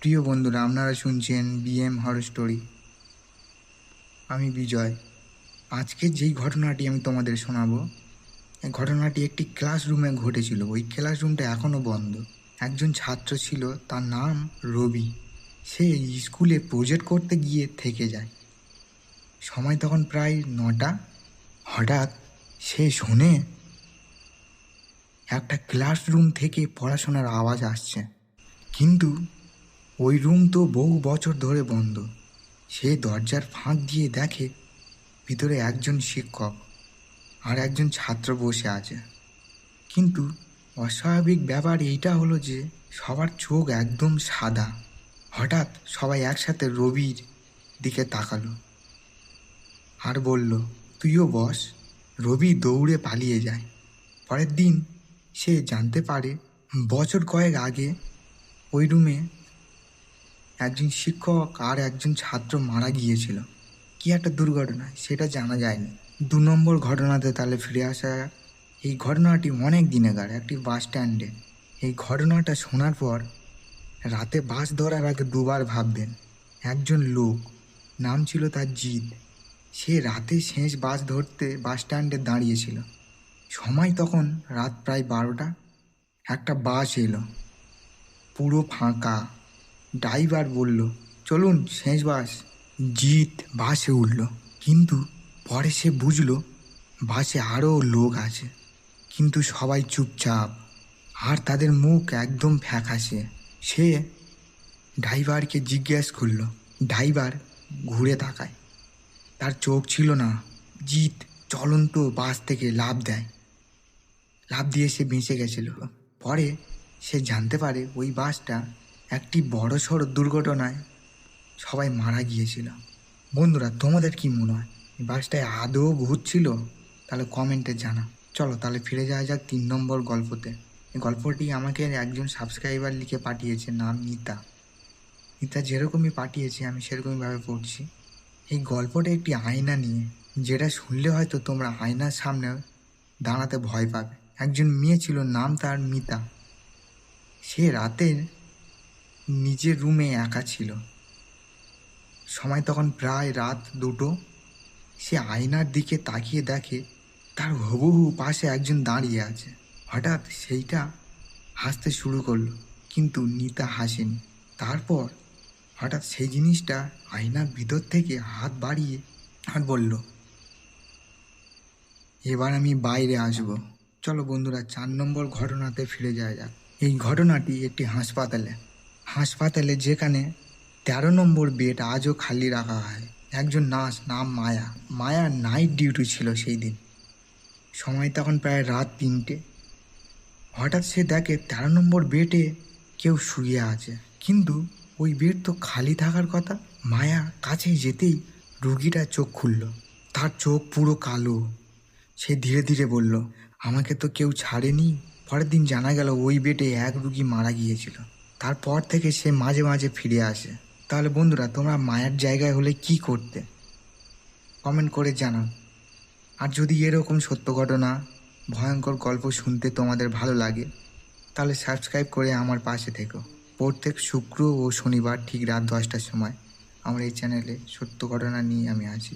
প্রিয় বন্ধুরা, আপনারা শুনছেন বিএম হরর স্টোরি। আমি বিজয়। আজকে যেই ঘটনাটি আমি তোমাদের শোনাবো, এই ঘটনাটি একটি ক্লাসরুমে ঘটেছিল। ওই ক্লাসরুমটা এখনও বন্ধ। একজন ছাত্র ছিল, তার নাম রবি। সে স্কুলে প্রজেক্ট করতে গিয়ে থেকে যায়। সময় তখন প্রায় 9টা। হঠাৎ সে শোনে একটা ক্লাসরুম থেকে পড়াশোনার আওয়াজ আসছে, কিন্তু ওই রুম তো বহু বছর ধরে বন্ধ। সে দরজার ফাঁক দিয়ে দেখে ভিতরে একজন শিক্ষক আর একজন ছাত্র বসে আছে। কিন্তু অস্বাভাবিক ব্যাপার এইটা হলো যে সবার চোখ একদম সাদা। হঠাৎ সবাই একসাথে রবির দিকে তাকালো আর বলল, তুইও বস। রবি দৌড়ে পালিয়ে যায়। পরের দিন সে জানতে পারে বছর কয়েক আগে ওই রুমে একজন শিক্ষক আর একজন ছাত্র মারা গিয়েছিল। কি একটা দুর্ঘটনা, সেটা জানা যায়নি। 2 নম্বর ঘটনাতে তাহলে ফিরে আসা যাক। এই ঘটনাটি অনেক দিনেকার, একটি বাস স্ট্যান্ডে। এই ঘটনাটা শোনার পর রাতে বাস ধরার আগে দুবার ভাববেন। একজন লোক, নাম ছিল তার জিৎ। সে রাতে শেষ বাস ধরতে বাস স্ট্যান্ডে দাঁড়িয়েছিল। সময় তখন রাত প্রায় 12টা। একটা বাস এলো, পুরো ফাঁকা। ড্রাইভার বলল, চলুন শেষ বাস। জিৎ বাসে উঠল, কিন্তু পরে সে বুঝলো বাসে আরও লোক আছে, কিন্তু সবাই চুপচাপ আর তাদের মুখ একদম ফ্যাকাশে। সে ড্রাইভারকে জিজ্ঞেস করলো। ড্রাইভার ঘুরে তাকায়, তার চোখ ছিল না। জিৎ চলন্ত বাস থেকে লাফ দেয়। লাফ দিয়ে সে বেঁচে গেছিল। পরে সে জানতে পারে ওই বাসটা একটি বড়সড় দুর্ঘটনায় সবাই মারা গিয়েছিল। বন্ধুরা, তোমাদের কি মনে হয় এই বাসটায় আদৌ ভূত ছিল? তাহলে কমেন্টে জানা। চলো তাহলে ফিরে যাওয়া যাক 3 নম্বর গল্পতে। এই গল্পটি আমাকে একজন সাবস্ক্রাইবার লিখে পাঠিয়েছে, নাম নিতা। নিতা যেরকমই পাঠিয়েছে আমি সেরকমইভাবে পড়ছি। এই গল্পটা একটি আয়না নিয়ে, যেটা শুনলে হয়তো তোমরা আয়নার সামনে দাঁড়াতে ভয় পাবে। একজন মেয়ে ছিল, নাম তার মিতা। সে রাতে নিজের রুমে একা ছিল। সময় তখন প্রায় রাত 2টো। সে আয়নার দিকে তাকিয়ে দেখে তার হুবহু পাশে একজন দাঁড়িয়ে আছে। হঠাৎ সেইটা হাসতে শুরু করলো, কিন্তু নিতা হাসেনি। তারপর হঠাৎ সেই জিনিসটা আয়নার ভিতর থেকে হাত বাড়িয়ে আর বলল, এবার আমি বাইরে আসব। চলো বন্ধুরা 4 নম্বর ঘটনাতে ফিরে যাওয়া যাক। এই ঘটনাটি একটি হাসপাতালে, যেখানে 13 নম্বর বেড আজও খালি রাখা হয়। একজন নার্স, নাম মায়া। মায়ার নাইট ডিউটি ছিল সেই দিন। সময় তখন প্রায় রাত 3টে। হঠাৎ সে দেখে 13 নম্বর বেডে কেউ শুয়ে আছে, কিন্তু ওই বেড তো খালি থাকার কথা। মায়া কাছে যেতেই রুগীটা চোখ খুলল। তার চোখ পুরো কালো। সে ধীরে ধীরে বলল, আমাকে তো কেউ ছাড়েনি। পরের দিন জানা গেল ওই বেডে এক রুগী মারা গিয়েছিল। তারপর থেকে সে মাঝে মাঝে ফিরে আসে। তাহলে বন্ধুরা, তোমরা মায়ের জায়গায় হলে কি করতে? কমেন্ট করে জানাও। আর যদি এরকম সত্য ঘটনা, ভয়ঙ্কর গল্প শুনতে তোমাদের ভালো লাগে, তাহলে সাবস্ক্রাইব করে আমার পাশে থেকো। প্রত্যেক শুক্র ও শনিবার ঠিক রাত 10টার সময় আমার এই চ্যানেলে সত্য ঘটনা নিয়ে আমি আসি।